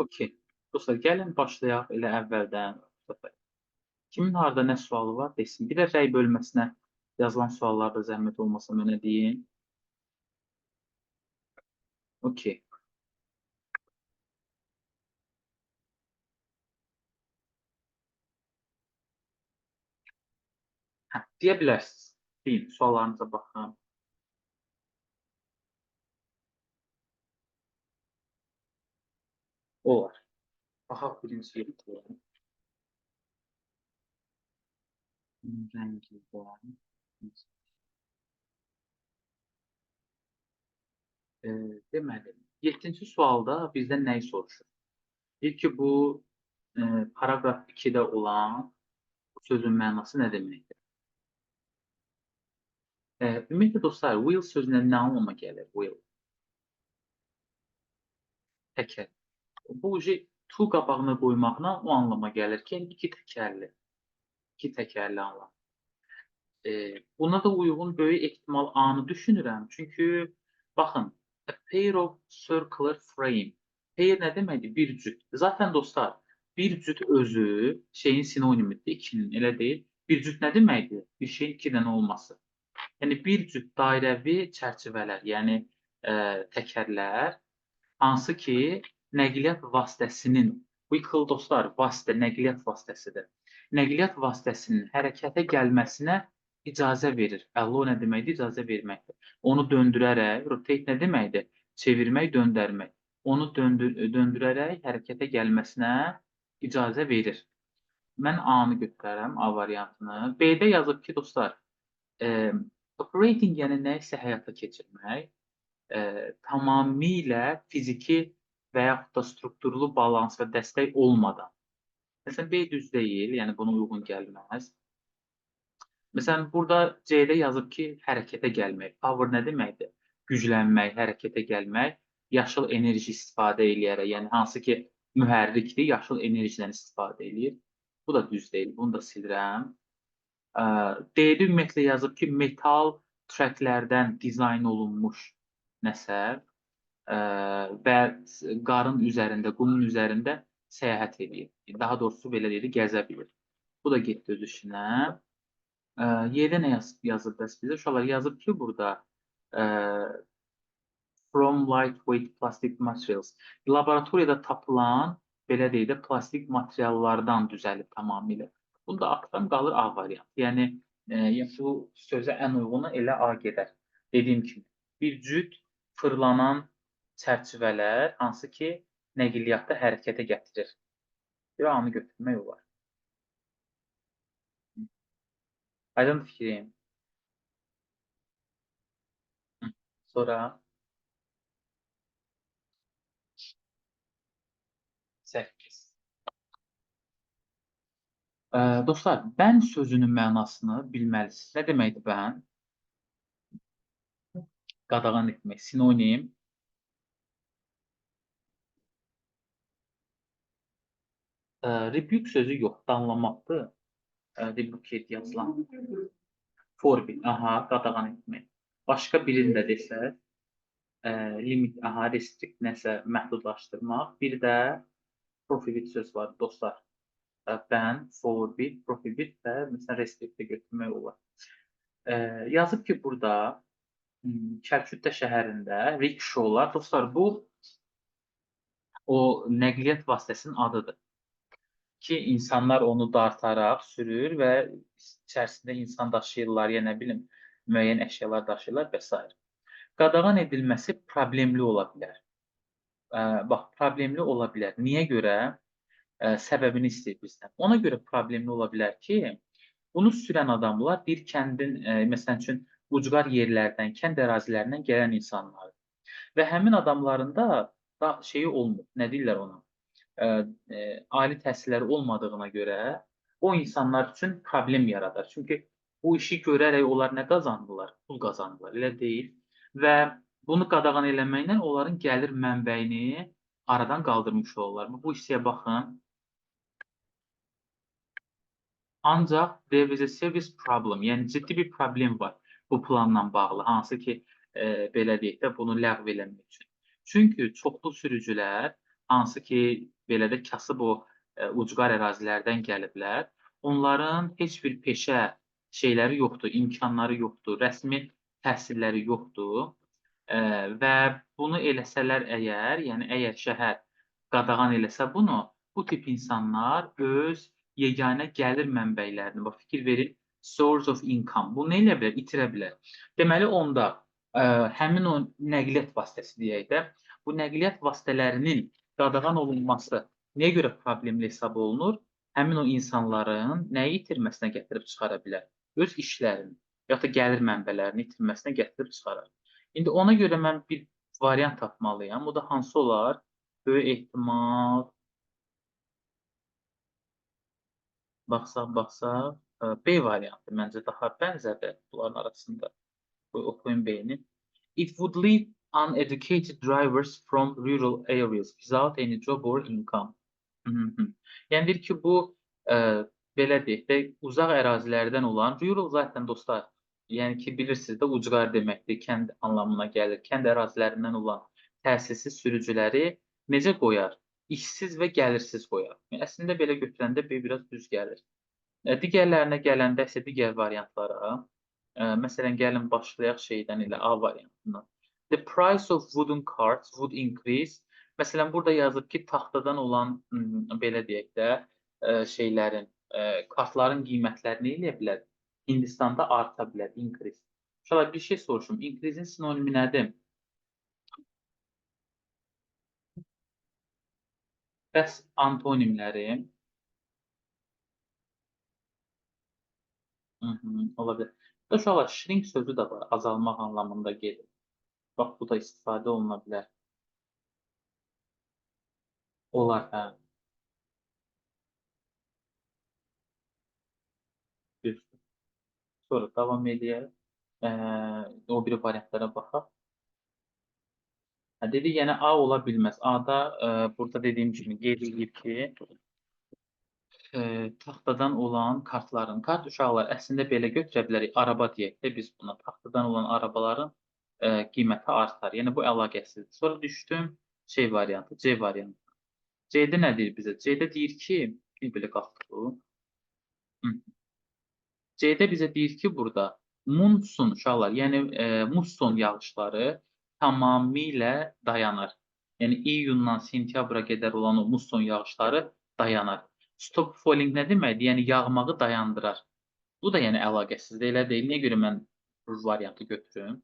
Okey. Dostlar, gəlin başlayaq elə əvvəldən. Kimin harda nə sualı var desin. Bir də rəy bölməsinə yazılan suallarda zəhmət olmasa mənə deyin. Okey. Deyə bilərsiniz. Deyin, suallarınıza baxın. Olar. Baxaq birinci yerdə. Rəngi var. Deməli, 7-ci sualda bizdən nəyi soruşur? Deyir ki, bu paragraf 2-də olan sözün mənası nə deməkdir? Ümumiyyətlə dostlar, will sözünə nə anlama gəlir? Will. Təkər. Bu to qabağına qoymaqla o anlama gəlir ki, iki təkərli anlam. Buna da uyğun böyük ehtimal A-nı düşünürəm. Çünki baxın, a pair of circular frame. Pair nə deməkdir? Bir cüt. Zaten dostlar, bir cüt özü şeyin sinonimidir, ikinin, elə deyil. Bir cüt nə deməkdir? Bir şeyin iki dənə olması. Yəni bir cüt dairəvi çərçivələr, yəni təkərlər, hansı ki nəqliyyat vasitəsinin, vehicle dostlar, vasitə, nəqliyyat vasitəsidir. Nəqliyyat vasitəsinin hərəkətə gəlməsinə icazə verir. Allow nə deməkdir? İcazə verməkdir. Onu döndürərək, rotate nə deməkdir? Çevirmək, döndərmək. Onu döndürərək hərəkətə gəlməsinə icazə verir. Mən A-nı götürərəm, A variantını. B-də yazıb ki, dostlar, operating yəni nə isə həyata keçirmək, tamamilə fiziki və yaxud da strukturlu balans və dəstək olmadan. Məsələn, B düz deyil, yəni buna uyğun gəlməz. Məsələn, burada C-də yazıb ki, hərəkətə gəlmək. Power nə deməkdir? Güclənmək, hərəkətə gəlmək, yaşıl enerji istifadə eləyərək, yəni hansı ki, mühərrikdir, yaşıl enerjidən istifadə eləyir. Bu da düz deyil, bunu da silirəm. D-də ümumiyyətlə yazıb ki, metal tracklərdən dizayn olunmuş nəsə və qarın üzərində, qumun üzərində səyahət edir. Daha doğrusu belə deyir, gəzə bilir. Bu da getdi öz işinə. Y-də nə yazıb bəs bizə? Uşaqlar yazıb ki, burada from lightweight plastic materials. Laboratoriyada tapılan, belə deyək də, plastik materiallardan düzəlib tamamilə. Bunda aklım qalır A variantı. Yəni, bu sözə ən uyğunu elə A gedər. Dediyim kimi, bir cüt fırlanan çərçivələr, hansı ki, nəqliyyatda hərəkətə gətirir. Bir A-nı götürmək olar. Aydın fikrim. Sonra 8. Dostlar, bən sözünün mənasını bilməlisiniz. Nə deməkdir bən? Qadağan etmək, sinonim. Rebuke sözü yox, danlamaqdır. Rebuke yazılan. Forbid, aha, qadağan etmək. Başqa birini də desək, limit, aha, restrict nəsə məhdudlaşdırmaq. Bir də prohibit söz var, dostlar. Ban, forbid, prohibit və məsələn restrict-də götürmək olar. Yazıb ki, burada Kəlküttə şəhərində rickshaw-lar, dostlar, bu o nəqliyyat vasitəsinin adıdır ki, insanlar onu dartaraq sürür və içərisində insan daşıyırlar, ya nə bilim, müəyyən əşyalar daşıyırlar və s. Qadağan edilməsi problemli ola bilər. Bax, problemli ola bilər. Niyə görə? Səbəbini istəyir bizdən. Ona görə problemli ola bilər ki, bunu sürən adamlar bir kəndin, məsələn üçün, ucqar yerlərdən, kənd ərazilərindən gələn insanlardır. Və həmin adamların da şeyi olmur, nə deyirlər ona? Ali təhsilləri olmadığına görə o insanlar üçün problem yaradır. Çünki bu işi görərək onlar nə qazandılar? Pul qazandılar, elə deyil. Və bunu qadağan eləməklə onların gəlir mənbəyini aradan qaldırmış olurlar. Bu hissəyə baxın. Ancaq there is a serious problem, yəni ciddi bir problem var bu planla bağlı, hansı ki, belə deyək də, bunu ləğv eləmək üçün. Çünki çoxlu sürücülər hansı ki, belə də kasıb o ucqar ərazilərdən gəliblər. Onların heç bir peşə şeyləri yoxdur, imkanları yoxdur, rəsmi təhsilləri yoxdur. Və bunu eləsələr əgər, yəni əgər şəhər qadağan eləsə bunu, bu tip insanlar öz yeganə gəlir mənbələrini, bax fikir verin, source of income, bunu nə eləyə bilər? İtirə bilər. Deməli onda həmin o nəqliyyat vasitəsi deyək də, bu nəqliyyat vasitələrinin qadağan olunması nəyə görə problemli hesab olunur? Həmin o insanların nəyi itirməsinə gətirib çıxara bilər? Öz işlərini, yaxud da gəlir mənbələrini itirməsinə gətirib çıxarar. İndi ona görə mən bir variant tapmalıyam. O da hansı olar? Böyük ehtimal baxsaq, B variantı məncə daha bənzərdir bunların arasında. Qoy oxuyum B-ni. It would lead uneducated drivers from rural areas without any job or income. Yəni deyir ki, bu belə deyək də, uzaq ərazilərdən olan, rural zaten dostlar, yəni ki, bilirsiniz də ucqar deməkdir, kənd anlamına gəlir. Kənd ərazilərindən olan təhsilsiz sürücüləri necə qoyar? İşsiz və gəlirsiz qoyar. Əslində belə götürəndə B biraz düz gəlir. Digərlərinə gələndə isə digər variantlara, məsələn, gəlin başlayaq şeydən elə A variantından. The price of wooden carts would increase. Məsələn, burada yazıb ki, taxtadan olan, belə deyək də, şeylərin, kartların qiymətləri nə eləyə bilər? Hindistanda arta bilər, increase. Uşaqlar, bir şey soruşum, increase-in sinonimi nədir? Bəs antonimləri? Ola bilər. Uşaqlar, shrink sözü də var, azalmaq anlamında gedir. Bax, bu da istifadə oluna bilər. Olar, hə. Düzdür. Sonra davam edək. O biri variantlara baxaq. Dedik, yəni A ola bilməz. A-da burada dediyim kimi qeyd edib ki, taxtadan olan kartların, kart uşaqlar əslində belə götürə bilərik, araba deyək də biz buna. Taxtadan olan arabaların qiyməti artar. Yəni bu əlaqəsizdir. Sonra düşdüm şey variantı, C variantı. C-də nə deyir bizə? C-də deyir ki, bir belə qalxdı bu. C-də bizə deyir ki, burada monsun uşaqlar, yəni musson yağışları tamamilə dayanır. Yəni iyundan sentyabra qədər olan o musson yağışları dayanır. Stop falling nə deməkdir? Yəni yağmağı dayandırar. Bu da yəni əlaqəsizdir, elə deyil. Niyə görə mən bu variantı götürüm?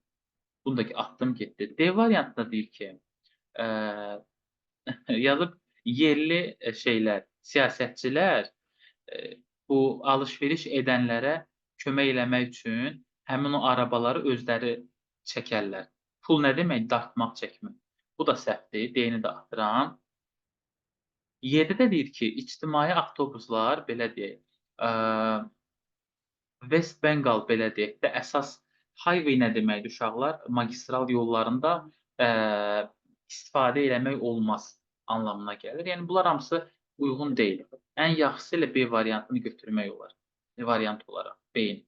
Bunu da atdım getdi. D variantında deyir ki, yazıb yerli şeylər, siyasətçilər bu alış-veriş edənlərə kömək eləmək üçün həmin o arabaları özləri çəkərlər. Pul nə demək? Dartmaq, çəkmək. Bu da səhvdir. D-ni də atıram. Y-də də deyir ki, ictimai avtobuslar, belə deyək, West Bengal, belə deyək də, əsas highway nə deməkdir uşaqlar? Magistral yollarında istifadə eləmək olmaz anlamına gəlir. Yəni bunlar hamısı uyğun deyil. Ən yaxşısı ilə B variantını götürmək olar. Variant olaraq B-ni.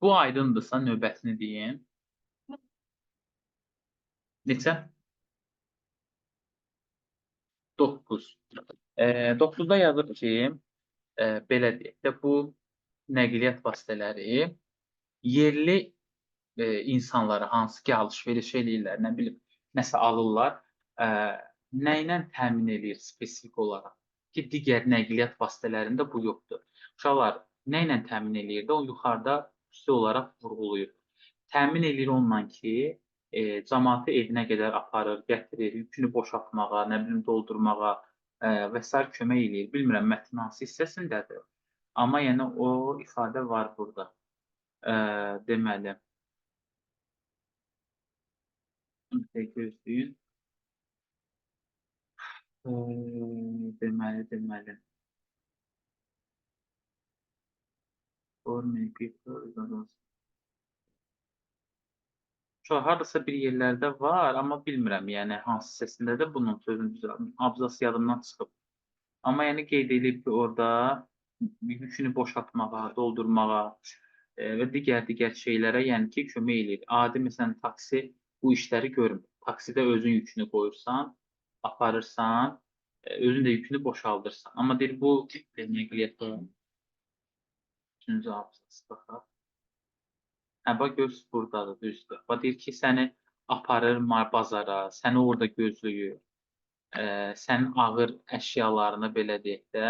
Bu aydındırsa növbətini deyim. Neçə? 9. 9-da yazır ki, belə deyək də, bu nəqliyyat vasitələri yerli insanları hansı ki, alış-veriş eləyirlər, nə bilim, nəsə alırlar, nə ilə təmin eləyir spesifik olaraq ki, digər nəqliyyat vasitələrində bu yoxdur. Uşaqlar, nə ilə təmin eləyir də, o yuxarıda xüsusi olaraq vurğulayır. Təmin eləyir onunla ki, cəmaatı evinə qədər aparır, gətirir, yükünü boşaltmağa, nə bilim, doldurmağa və s. kömək eləyir. Bilmirəm, mətnin hansı hissəsindədir, amma yəni o ifadə var burada. Deməli, gözləyin. Deməli. For many people. Uşaq, hardasa bir yerlərdə var, amma bilmirəm, yəni hansı hissəsindədir bunun sözünü düzəltdim. Abzas yadımdan çıxıb. Amma yəni qeyd edib ki, orada yükünü boşaltmağa, doldurmağa və digər şeylərə, yəni ki, kömək eləyir. Adi məsələn taksi bu işləri görmür. taksidə özün yükünü qoyursan, aparırsan, özün də yükünü boşaldırsan. Amma deyir, bu tipli nəqliyyata üçüncü abzas baxaq. Hə, bax görürsüz burdadır, düzdür. Bax deyir ki, səni aparır bazara, səni orada gözləyir, sənin ağır əşyalarını belə deyək də,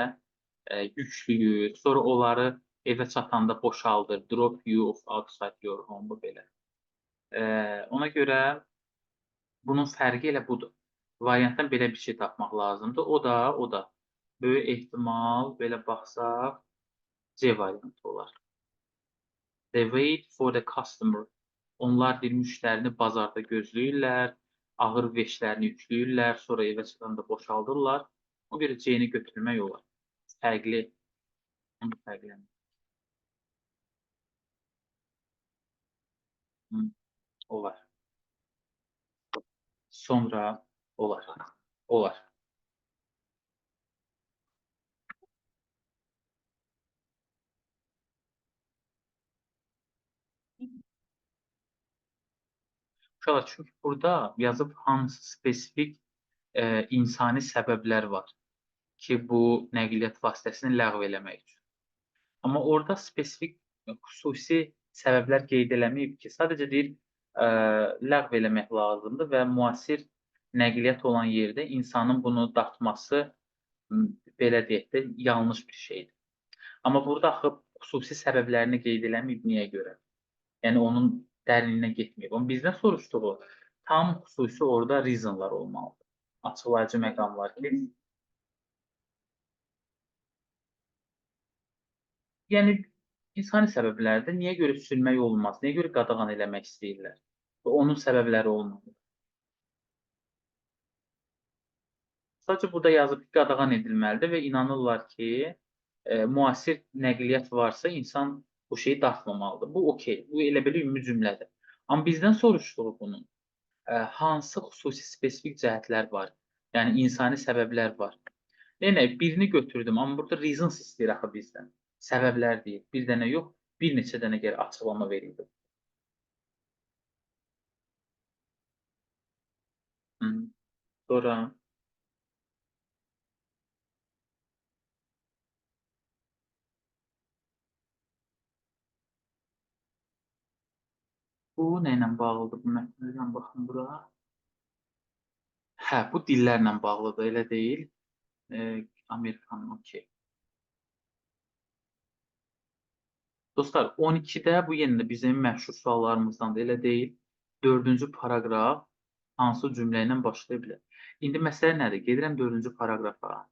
yükləyir, sonra onları evə çatanda boşaldır, drop you off outside your home, bu belə. Ona görə bunun fərqi elə budur. Variantdan belə bir şey tapmaq lazımdır. O da böyük ehtimal belə baxsaq C variantı olar. They wait for the customer. Onlar bir müştərini bazarda gözləyirlər, ağır veşlərini yükləyirlər, sonra evə çıxanda boşaldırlar. O görə C-ni götürmək olar. Fərqli, onu fərqlənir. Olar. Sonra olar. Olar. Uşaqlar, çünki burada yazıb hansı spesifik insani səbəblər var ki, bu nəqliyyat vasitəsini ləğv eləmək üçün. Amma orada spesifik xüsusi səbəblər qeyd eləməyib ki, sadəcə deyir, ləğv eləmək lazımdır və müasir nəqliyyat olan yerdə insanın bunu dartması, belə deyək də, yanlış bir şeydir. Amma burada axı xüsusi səbəblərini qeyd eləməyib, niyə görə? Yəni, onun dərinlinə getməyib. Amma bizdən soruşduğu tam xüsusi orada reasonlar olmalıdır. Açıqlayıcı məqam var ki, yəni, insani səbəblərdir. Niyə görə sürmək olmaz? Niyə görə qadağan eləmək istəyirlər? Və onun səbəbləri olmalıdır. Sadəcə burada yazıb ki, qadağan edilməlidir və inanırlar ki, müasir nəqliyyat varsa, insan bu şeyi dartmamalıdır. Bu okey, bu elə belə ümumi cümlədir. Amma bizdən soruşduğu bunun hansı xüsusi spesifik cəhətlər var? Yəni, insani səbəblər var. Yəni, birini götürdüm, amma burada reasons istəyir axı bizdən. Səbəblər deyir. Bir dənə yox, bir neçə dənə gəlir açıqlama verildi. Sonra bu nə ilə bağlıdır? Bu mətnlə baxın bura. Hə, bu dillərlə bağlıdır, elə deyil. Amerikan, okey. Dostlar, 12-də bu yenə də bizim məşhur suallarımızdandır, elə deyil. 4-cü paraqraf hansı cümlə ilə başlaya bilər? İndi məsələ nədir? Gedirəm 4-cü paraqrafa.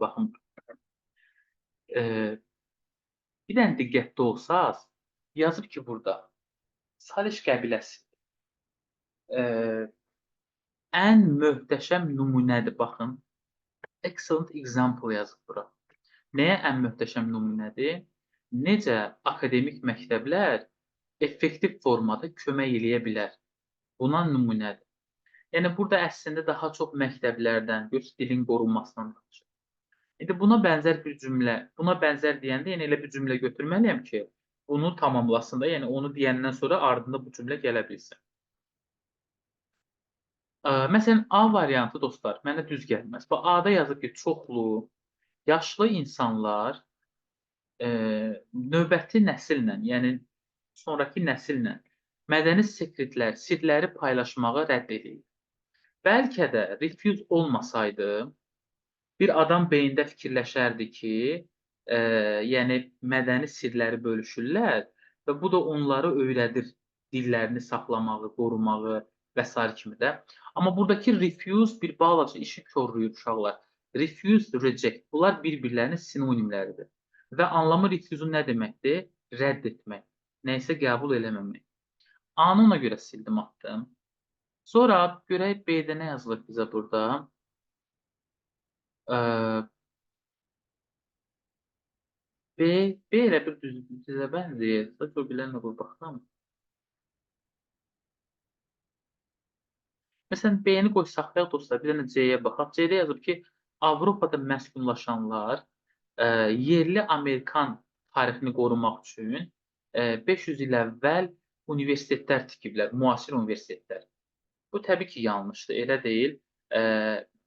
Baxın, bir dənə diqqətli olsaq, yazıb ki, burada Saliş qəbiləsi ən möhtəşəm nümunədir, baxın. Excellent example yazıb bura. Nəyə ən möhtəşəm nümunədir? Necə akademik məktəblər effektiv formada kömək eləyə bilər? Buna nümunədir. Yəni, burada əslində daha çox məktəblərdən, dilin qorunmasından danışır. İndi buna bənzər bir cümlə, buna bənzər deyəndə, yəni elə bir cümlə götürməliyəm ki, bunu tamamlasın da, yəni onu deyəndən sonra ardında bu cümlə gələ bilsin. Məsələn, A variantı dostlar, mənə düz gəlməz. Bax, A-da yazıb ki, çoxlu yaşlı insanlar növbəti nəsillə, yəni sonrakı nəsillə mədəni sekretlər, sirləri paylaşmağı rədd edir. Bəlkə də refuse olmasaydı, bir adam beyində fikirləşərdi ki, yəni mədəni sirləri bölüşürlər və bu da onları öyrədir dillərini saxlamağı, qorumağı və s. kimi də. Amma buradakı refuse bir balaca işi korlayır uşaqlar. Refuse, reject, bunlar bir-birlərinin sinonimləridir. Və anlamı refuse-un nə deməkdir? Rədd etmək, nəysə qəbul eləməmək. A-nı ona görə sildim, atdım. Sonra görək B-də nə yazılır bizə burada? B elə bir düzə bənzəyir. Sadəcə o bilənlə bu baxdım. Məsələn, B-ni qoy saxlayaq dostlar, bir dənə C-yə baxaq. C-də yazıb ki, Avropada məskunlaşanlar yerli Amerikan tarixini qorumaq üçün 500 il əvvəl universitetlər tikiblər, müasir universitetlər. Bu təbii ki, yanlışdır. Elə deyil.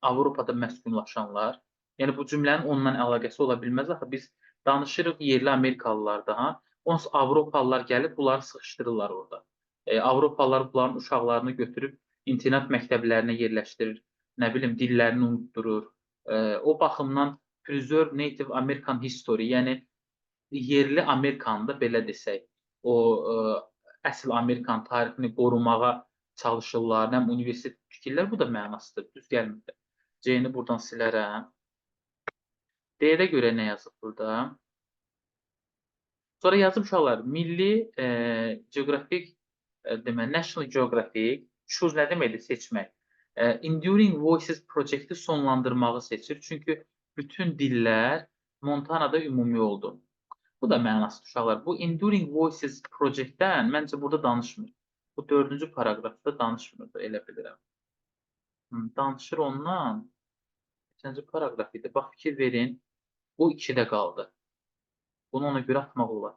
Avropada məskunlaşanlar, yəni bu cümlənin onunla əlaqəsi ola bilməz. Axı biz danışırıq yerli Amerikalılardan. Onsuz Avropalılar gəlib bunları sıxışdırırlar orada. Avropalılar bunların uşaqlarını götürüb internat məktəblərinə yerləşdirir. Nə bilim, dillərini unutdurur. O baxımdan Preserve Native American History, yəni yerli Amerikanı da belə desək, o əsl Amerikan tarixini qorumağa çalışırlar, həm universitet tikirlər, bu da mənasızdır, düz gəlmir. C-ni buradan silərəm. D-də görə nə yazıb burada? Sonra yazıb uşaqlar, milli geografik, deməli, National Geographic, choose nə deməkdir, seçmək. Enduring Voices projekti sonlandırmağı seçir, çünki bütün dillər Montanada ümumi oldu. Bu da mənasız uşaqlar. Bu Enduring Voices projektdən məncə burada danışmır. Bu 4-cü paraqrafda danışmır da, elə bilirəm. Danışır ondan. 5-ci paraqraf idi. Bax, fikir verin. O 2-də qaldı. Bunu ona görə atmaq olar.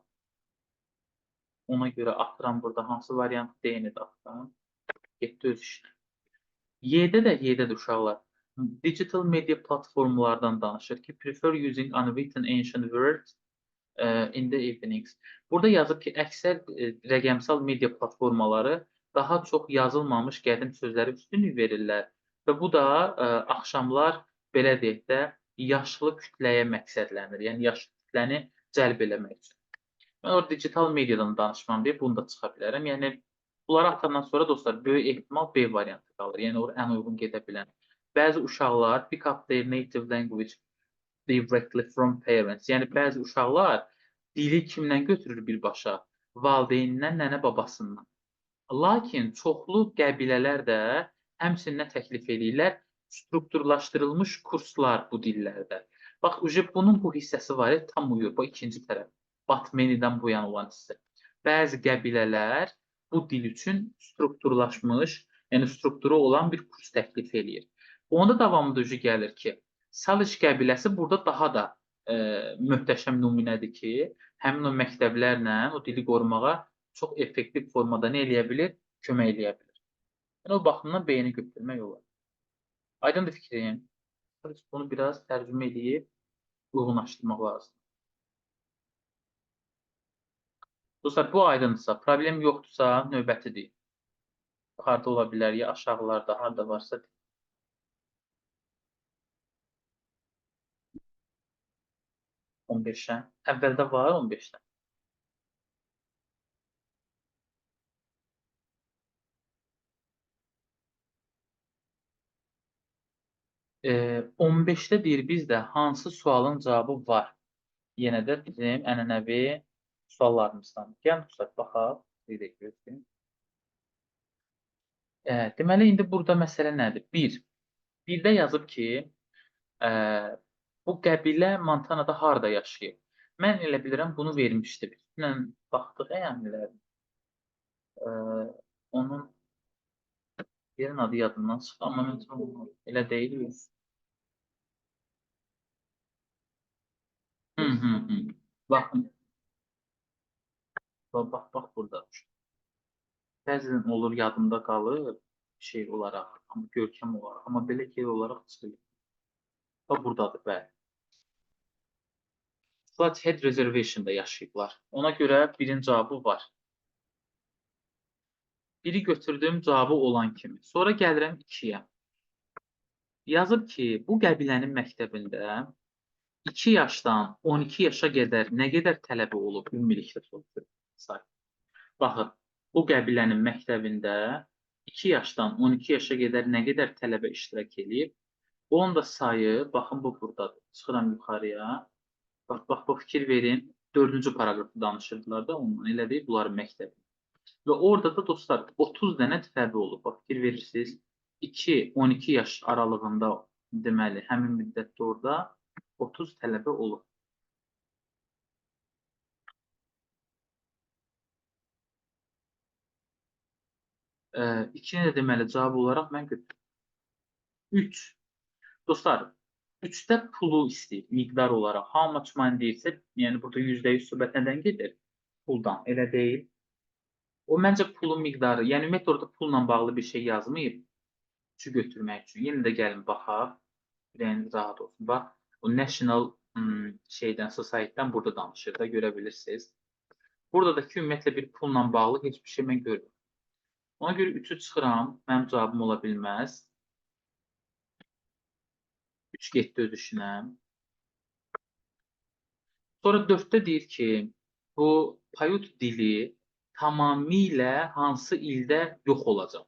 Ona görə atıram burada. Hansı variant D-ni də atıram. Getdi öz işinə. Y-də uşaqlar. Digital media platformlardan danışır ki, prefer using unwritten ancient words in the evenings. Burada yazıb ki, əksər rəqəmsal media platformaları daha çox yazılmamış qədim sözləri üstünlük verirlər və bu da axşamlar, belə deyək də, yaşlı kütləyə məqsədlənir. Yəni, yaşlı kütləni cəlb eləmək üçün. Mən orada digital mediadan danışmam deyə bunu da çıxa bilərəm. Yəni, bunları atandan sonra dostlar, böyük ehtimal B variantı qalır. Yəni, orada ən uyğun gedə bilən. Bəzi uşaqlar pick up their native language directly from parents. Yəni, bəzi uşaqlar dili kimdən götürür birbaşa? Valideynindən, nənə babasından. Lakin çoxlu qəbilələr də həmçinin təklif edirlər strukturlaşdırılmış kurslar bu dillərdə. Bax, bunun bu hissəsi var ya, tam uyur. Bu ikinci tərəf. Batmenidən bu yana olan hissə. Bəzi qəbilələr bu dil üçün strukturlaşmış, yəni strukturu olan bir kurs təklif edir. Onda davamında gəlir ki, Salish qəbiləsi burada daha da möhtəşəm nümunədir ki, həmin o məktəblərlə o dili qorumağa çox effektiv formada nə eləyə bilir? Kömək eləyə bilir. Yəni, o baxımdan B-ni götürmək olar. Aydındır fikrim. Bunu biraz tərcümə edib uyğunlaşdırmaq lazım. Dostlar, bu aydındırsa, problem yoxdursa, növbətidir. Harada ola bilər, ya aşağılarda, harada varsa. 15-ə. Əvvəldə var 15-də. 15-də deyir bizdə hansı sualın cavabı var? Yenə də bizim ənənəvi suallarımızdan. Gəlin, dostlar, baxaq. Deməli, indi burada məsələ nədir? 1. 1-də yazıb ki, bu qəbilə Montanada harada yaşayır? Mən elə bilirəm, bunu vermişdi. Üstünlə baxdıq əmrlərini. Onun yerin adı yadından çıxdı, amma mən elə deyil. Baxın. Bax burada. Bəzən olur yadımda qalır şey olaraq, amma görkəm olaraq, amma belə yer olaraq çıxır. Bax buradadır, bəli. Flathead Reservation-da yaşayıblar. Ona görə birin cavabı var. Biri götürdüyüm cavabı olan kimi. Sonra gəlirəm 2-yə. Yazıb ki, bu qəbilənin məktəbində 2 yaşdan 12 yaşa qədər nə qədər tələbə olub ümumilikdə soruşur. Baxın, bu qəbilənin məktəbində 2 yaşdan 12 yaşa qədər nə qədər tələbə iştirak edib? Onun da sayı, baxın bu buradadır. Çıxıram yuxarıya. Bax, bu fikir verin. 4-cü paraqrafda danışırdılar da ondan. Elə deyil, bunların məktəbi. Və orada da dostlar 30 dənə tələbə olub. Bax, fikir verirsiniz. 2-12 yaş aralığında deməli, həmin müddətdə orada 30 tələbə olub. İkini də deməli cavab olaraq mən götürürüm. 3. Dostlar, 3-də pulu istəyir, miqdar olaraq. How much money deyirsə, yəni burada %100 söhbət nədən gedir? Puldan, elə deyil. O məncə pulun miqdarı, yəni ümumiyyətlə orada pulla bağlı bir şey yazmayıb, su götürmək üçün. Yenə də gəlin baxaq, ürəyiniz rahat olsun. Bax, o National şeydən, Society-dən burada danışır da, görə bilirsiniz. Burada da ki, ümumiyyətlə bir pulla bağlı heç bir şey mən görmürəm. Ona görə 3-ü çıxıram, mənim cavabım ola bilməz. 3 getdi öz işinə. Sonra 4-də deyir ki, bu Payut dili tamamilə hansı ildə yox olacaq?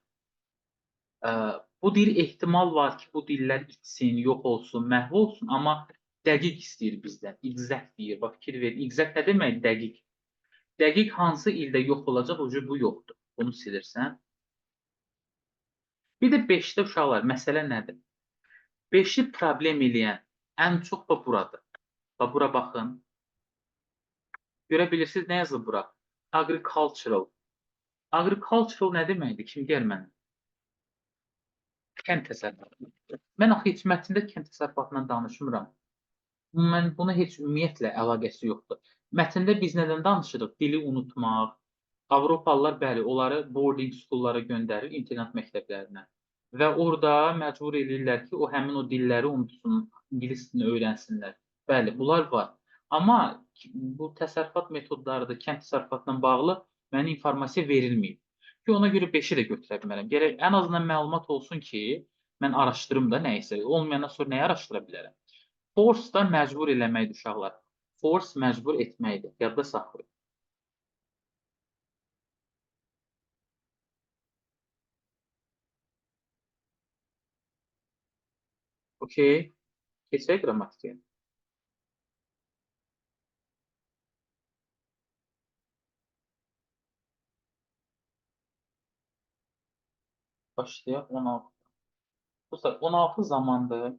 Bu deyir, ehtimal var ki, bu dillər itsin, yox olsun, məhv olsun, amma dəqiq istəyir bizdən. Exact deyir. Bax, fikir verin. Exact nə demək? Dəqiq. Dəqiq hansı ildə yox olacaq, o cür bu yoxdur. Bunu silirsən. Bir də 5-də uşaqlar, məsələ nədir? 5-i problem eləyən ən çox da buradır. Bax, bura baxın. Görə bilirsiniz, nə yazılıb bura? Agricultural. Agricultural nə deməkdir? Kim deyər mənə? Kənd təsərrüfatı. Mən axı heç mətndə kənd təsərrüfatından danışmıram. Mən buna heç ümumiyyətlə əlaqəsi yoxdur. Mətndə biz nədən danışırıq? Dili unutmaq. Avropalılar bəli, onları boarding schoollara göndərir, internat məktəblərinə. Və orada məcbur eləyirlər ki, o həmin o dilləri unutsun, ingilis dilini öyrənsinlər. Bəli, bunlar var. Amma bu təsərrüfat metodlarıdır, kənd təsərrüfatla bağlı mənə informasiya verilməyib. Ki, ona görə 5-i də götürə bilmərəm. Gərək ən azından məlumat olsun ki, mən araşdırım da nə isə. Olmayandan sonra nəyi araşdıra bilərəm? Force da məcbur eləməkdir uşaqlar. Force məcbur etməkdir. Yadda saxlayın. Okey. Keçək qrammatikaya. Başlayaq 16. Bu saat 16 zamandır,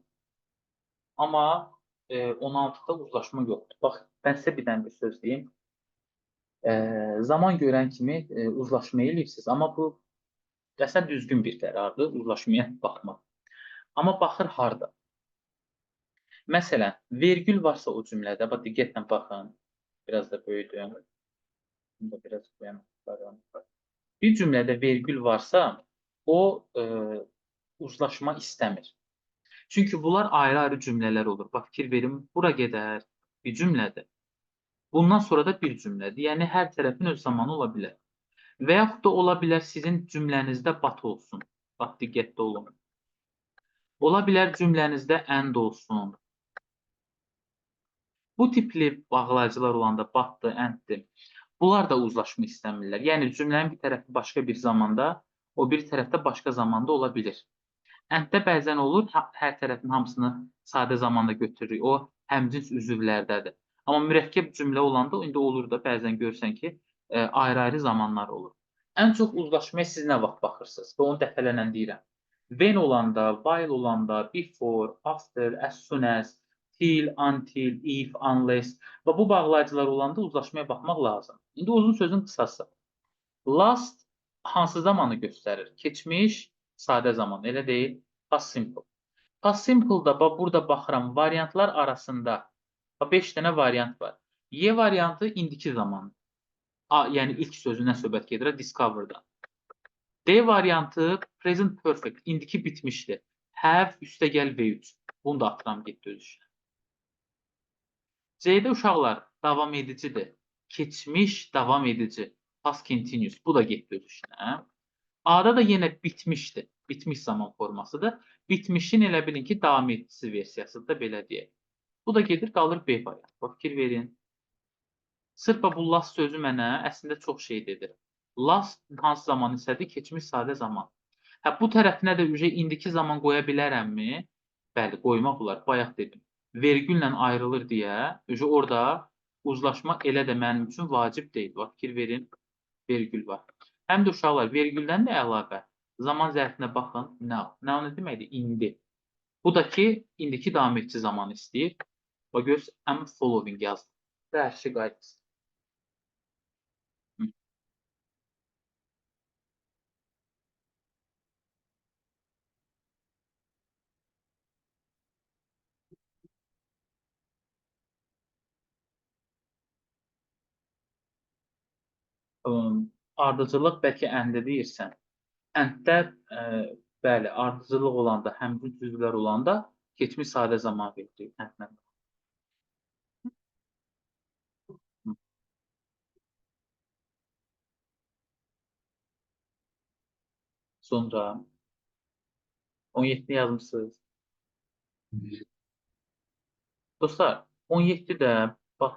amma 16-da uzlaşma yoxdur. Bax, mən sizə bir dənə bir söz deyim. Zaman görən kimi uzlaşma eləyirsiniz, amma bu əslən düzgün bir qərardır, uzlaşmaya baxmaq. Amma baxır harda? Məsələn, vergül varsa o cümlədə, bax diqqətlə baxın. Biraz da böyüdüm. Bunu da biraz qoyam. Bir cümlədə vergül varsa, o uzlaşma istəmir. Çünki bunlar ayrı-ayrı cümlələr olur. Bax, fikir verin, bura gedər bir cümlədir. Bundan sonra da bir cümlədir. Yəni, hər tərəfin öz zamanı ola bilər. Və yaxud da ola bilər sizin cümlənizdə but olsun. Bax, diqqətli olun. Ola bilər cümlənizdə and olsun. Bu tipli bağlayıcılar olanda butdır, anddir. Bunlar da uzlaşma istəmirlər. Yəni, cümlənin bir tərəfi başqa bir zamanda, o bir tərəfdə başqa zamanda ola bilir. Ənddə bəzən olur, hər tərəfin hamısını sadə zamanda götürürük. O, həmcins üzvlərdədir. Amma mürəkkəb cümlə olanda indi olur da bəzən görürsən ki, ayrı-ayrı zamanlar olur. Ən çox uzlaşmaya siz nə vaxt baxırsınız? Və onu dəfələrlə deyirəm. When olanda, while olanda, before, after, as soon as, till, until, if, unless və bu bağlayıcılar olanda uzlaşmaya baxmaq lazım. İndi uzun sözün qısası. Last hansı zamanı göstərir? Keçmiş, sadə zaman, elə deyil? Past simple. Past simple-da burada baxıram, variantlar arasında 5 dənə variant var. Y variantı indiki zaman. Yəni ilk sözündən söhbət gedir, discover-dan. D variantı present perfect, indiki bitmişdir. Have, üstəgəl V3. Bunu da atıram getdi öz işinə. C-də uşaqlar davam edicidir. Keçmiş, davam edici. Past continuous. Bu da getdi öz işinə. A-da da yenə bitmişdir. Bitmiş zaman formasıdır. Bitmişin elə bilin ki, davam edicisi versiyasıdır da belə deyək. Bu da gedir, qalır B variantı. Bax, fikir verin. Sırf bu last sözü mənə əslində çox şey dedi. Last hansı zaman isədir? Keçmiş sadə zaman. Hə, bu tərəfinə də indiki zaman qoya bilərəmmi? Bəli, qoymaq olar. Bayaq dedim. Vergüllə ayrılır deyə, orada uzlaşma elə də mənim üçün vacib deyil. Bax, fikir verin, vergül var. Həm də uşaqlar, vergüldən də əlavə zaman zərfinə baxın. Now. Now nə deməkdir? İndi. Bu da ki, indiki davam edici zaman istəyir. Bax, göz, am following yazdım. Və hər şey qaydası. Ardıcıllıq bəlkə əndə deyirsən. Ənddə bəli, ardıcıllıq olanda, həmçinin cüzvlər olanda keçmiş sadə zaman verilir. Əndlə. Sonra 17 yazmısınız. Dostlar, 17 də bax,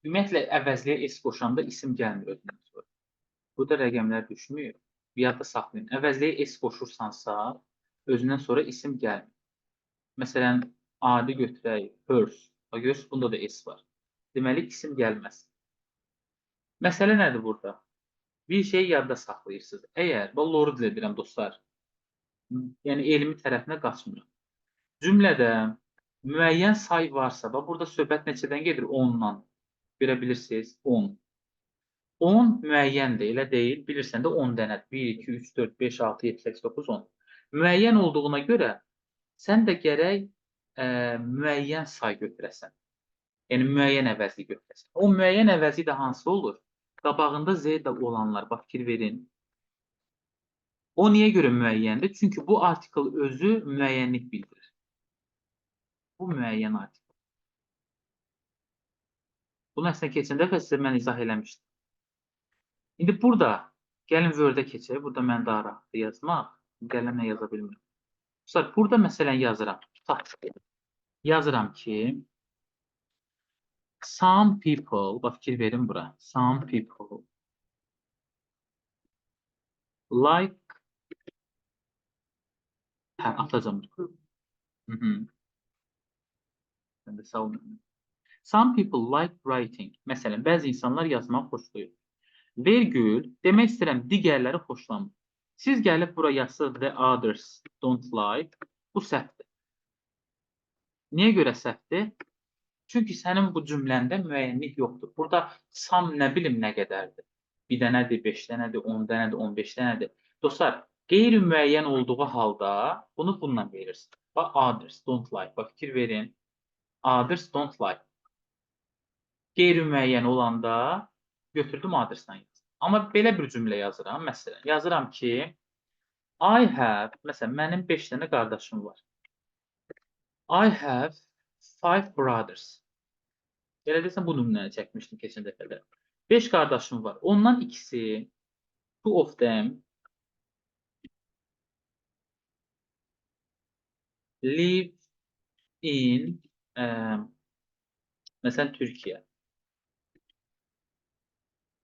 ümumiyyətlə əvəzliyə s qoşanda isim gəlmir özündən sonra. Burada rəqəmlər düşmür. Yadda saxlayın. Əvəzliyə s qoşursansa, özündən sonra isim gəlmir. Məsələn, adi götürək, purse. Görürsünüz, bunda da s var. Deməli, isim gəlməz. Məsələ nədir burada? Bir şeyi yadda saxlayırsınız. Əgər, loruz edirəm dostlar, yəni elmi tərəfinə qaçmıram. Cümlədə müəyyən say varsa, burada söhbət neçədən gedir? 10-dan. Görə bilirsiniz, 10. 10 müəyyəndir, elə deyil. Bilirsən də 10 dənədir. 1, 2, 3, 4, 5, 6, 7, 8, 9, 10. Müəyyən olduğuna görə sən də gərək müəyyən say götürəsən. Yəni, müəyyən əvəzi götürəsən. O müəyyən əvəzi də hansı olur? Qabağında Z də olanlar, bax, fikir verin. O niyə görə müəyyəndir? Çünki bu artikl özü müəyyənlik bildirir. Bu müəyyən artikl. Bunu əslində keçən dəfə sizə mən izah eləmişdim. İndi burada, gəlin Word-ə keçək. Burada mən daha rahatdır yazmaq. Qələmlə yaza bilmirəm. Burada məsələn yazıram. Yazıram ki, some people, bax fikir verin bura. Some people like, atacam. Mən də sağ olun. Some people like writing. Məsələn, bəzi insanlar yazmaq xoşlayır. Vergül, demək istəyirəm, digərləri xoşlamır. Siz gəlib bura yazsınız, the others don't like. Bu səhvdir. Niyə görə səhvdir? Çünki sənin bu cümləndə müəyyənlik yoxdur. Burada some nə bilim nə qədərdir? Bir dənədir, 5 dənədir, 10 dənədir, 15 dənədir. Dostlar, qeyri-müəyyən olduğu halda bunu bununla verirsiniz. Bax, others don't like. Bax, fikir verin. Others don't like. Qeyri-müəyyən olanda götürdüm others'dan yazdım. Amma belə bir cümlə yazıram. Məsələn, yazıram ki, I have, məsələn, mənim 5 dənə qardaşım var. I have 5 brothers. Elə desən, bu nümunəni çəkmişdim keçən dəfədə. 5 qardaşım var. Ondan ikisi, two of them, live in, məsələn, Türkiyə.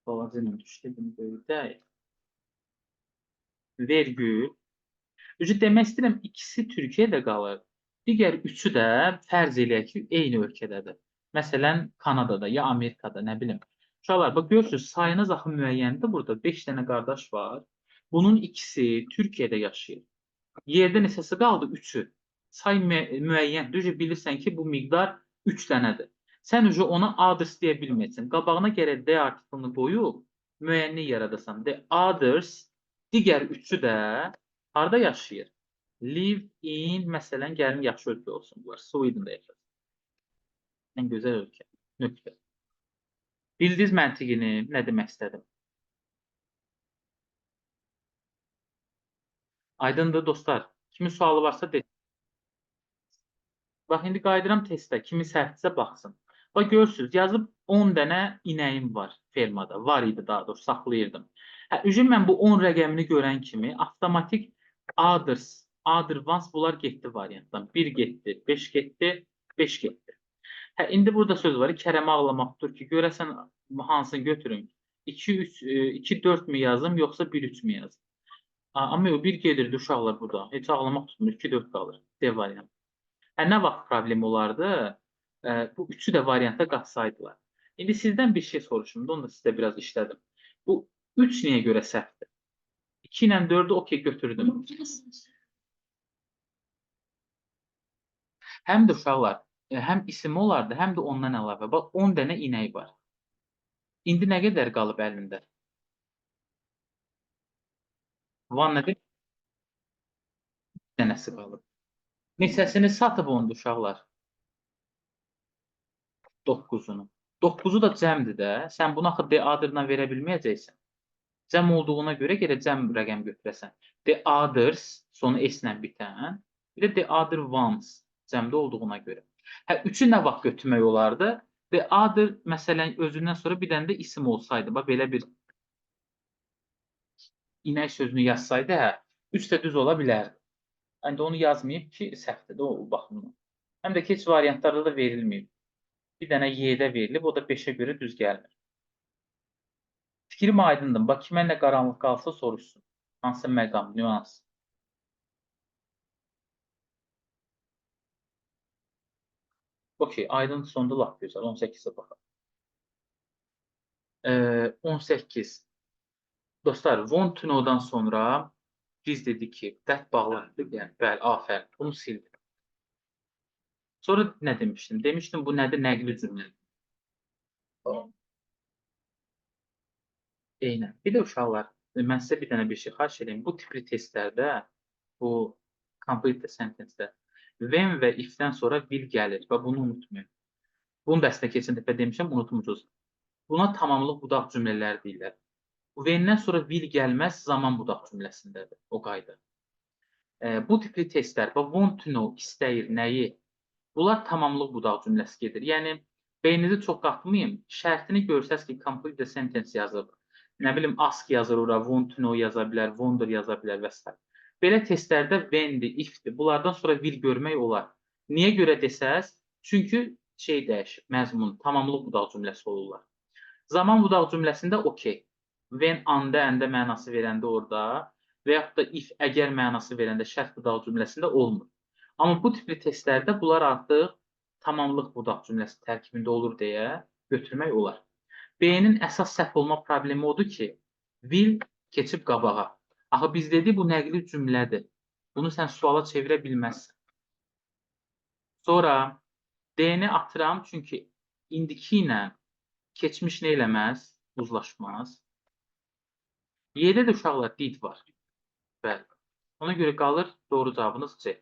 Balaca düşdü, bunu böyüdək. Vergül. Demək istəyirəm, ikisi Türkiyədə qalır. Digər üçü də fərz eləyək ki, eyni ölkədədir. Məsələn, Kanadada ya Amerikada, nə bilim. Uşaqlar, bax, görürsünüz, sayınız axı müəyyəndir burada. 5 dənə qardaş var. Bunun ikisi Türkiyədə yaşayır. Yerdə neçəsi qaldı? 3-ü. Say müəyyəndir. Bilirsən ki, bu miqdar 3 dənədir. Sən ona others deyə bilməyəcəksən. Qabağına gərək D artiklını qoyub müəyyənlik yaradasan. The others, digər üçü də harada yaşayır? Live in, məsələn, gəlin yaxşı ölkə olsun. Bunlar Sweden'da yaşasın. Ən gözəl ölkə. Nöqtə. Bildiniz məntiqini, nə demək istədim? Aydındır, dostlar. Kimin sualı varsa deyin. Bax, indi qayıdıram testə. Kimi səhvdirsə baxsın. Bax, görürsünüz, yazıb 10 dənə inəyim var fermada. Var idi daha doğrusu, saxlayırdım. Mən bu 10 rəqəmini görən kimi avtomatik others, other ones bunlar getdi variantdan. 1 getdi, 5 getdi, 5 getdi. İndi burada söz var, Kərəmi ağlamaqdır ki, görəsən hansını götürün? 2, 4 mü yazım, yoxsa 1, 3 mü yazım? Amma o 1 gedirdi uşaqlar burada. Heç ağlamaq tutmur, 2, 4 qalır. D variant. Nə vaxt problem olardı? Bu üçü də variantda qatsaydılar. İndi sizdən bir şey soruşum, onu da sizə biraz işlədim. Bu 3 niyə görə səhvdir? 2 ilə 4-ü okey götürdüm. Həm də uşaqlar, həm isim olardı, həm də ondan əlavə. Bax, 10 dənə inək var. İndi nə qədər qalıb əlində? Van nədir? 1 dənəsi qalıb. Neçəsini satıb onu uşaqlar? 9-unu. 9-u da cəmdir də. Sən bunu axı the other-dan verə bilməyəcəksən. Cəm olduğuna görə gərək cəm rəqəm götürəsən. The others, sonu s-lə bitən, bir də the other ones cəmdə olduğuna görə. Hə, 3-ü nə vaxt götürmək olardı? The other, məsələn, özündən sonra bir dənə də isim olsaydı, bax, belə bir inək sözünü yazsaydı, hə, 3 də düz ola bilərdi. İndi onu yazmayıb ki, səhvdir də o baxımdan. Həm də ki, heç variantlarda da verilməyib. Bir dənə Y-də verilib, o da 5-ə görə düz gəlmir. Fikrim aydındır. Bax, kimə nə qaranlıq qalsa soruşsun. Hansı məqam, nüans. Okey, aydın sonda lap gözəl. 18-ə baxaq. 18. Dostlar, want to know-dan sonra biz dedik ki, that bağlıdır. Yəni, bəli, afərin. Bunu sildim. Sonra nə demişdim? Demişdim, bu nədir? Nəqli cümlədir. Eynən. Bir də uşaqlar, mən sizə bir dənə bir şey xahiş edeyim. Bu tipli testlərdə, bu complete sentence-də when və if-dən sonra will gəlir və bunu unutmayın. Bunu da əslində keçən dəfə demişəm, unutmucuz. Buna tamamlıq budaq cümlələri deyirlər. When-dən sonra will gəlməz, zaman budaq cümləsindədir o qayda. Bu tipli testlər, want to know, istəyir, nəyi? Bunlar tamamlıq budaq cümləsi gedir. Yəni, beyninizi çox qatmayın. Şərtini görsəz ki, complete sentence yazıb, nə bilim, ask yazır ora, want to know yaza bilər, wonder yaza bilər və s. Belə testlərdə when-dir, if-dir. Bunlardan sonra will görmək olar. Niyə görə desəz? Çünki şey dəyişir, məzmun, tamamlıq budaq cümləsi olurlar. Zaman budaq cümləsində okey. When, anda, əndə mənası verəndə orada və yaxud da if, əgər mənası verəndə şərt budaq cümləsində olmur. Amma bu tipli testlərdə bunlar artıq tamamlıq budaq cümləsi tərkibində olur deyə götürmək olar. B-nin əsas səhv olma problemi odur ki, will keçib qabağa. Axı biz dedik, bu nəqli cümlədir. Bunu sən suala çevirə bilməzsən. Sonra D-ni atıram, çünki indiki ilə keçmiş nə eləməz? Uzlaşmaz. Y-də də uşaqlar did var. Bəli. Ona görə qalır doğru cavabınız C.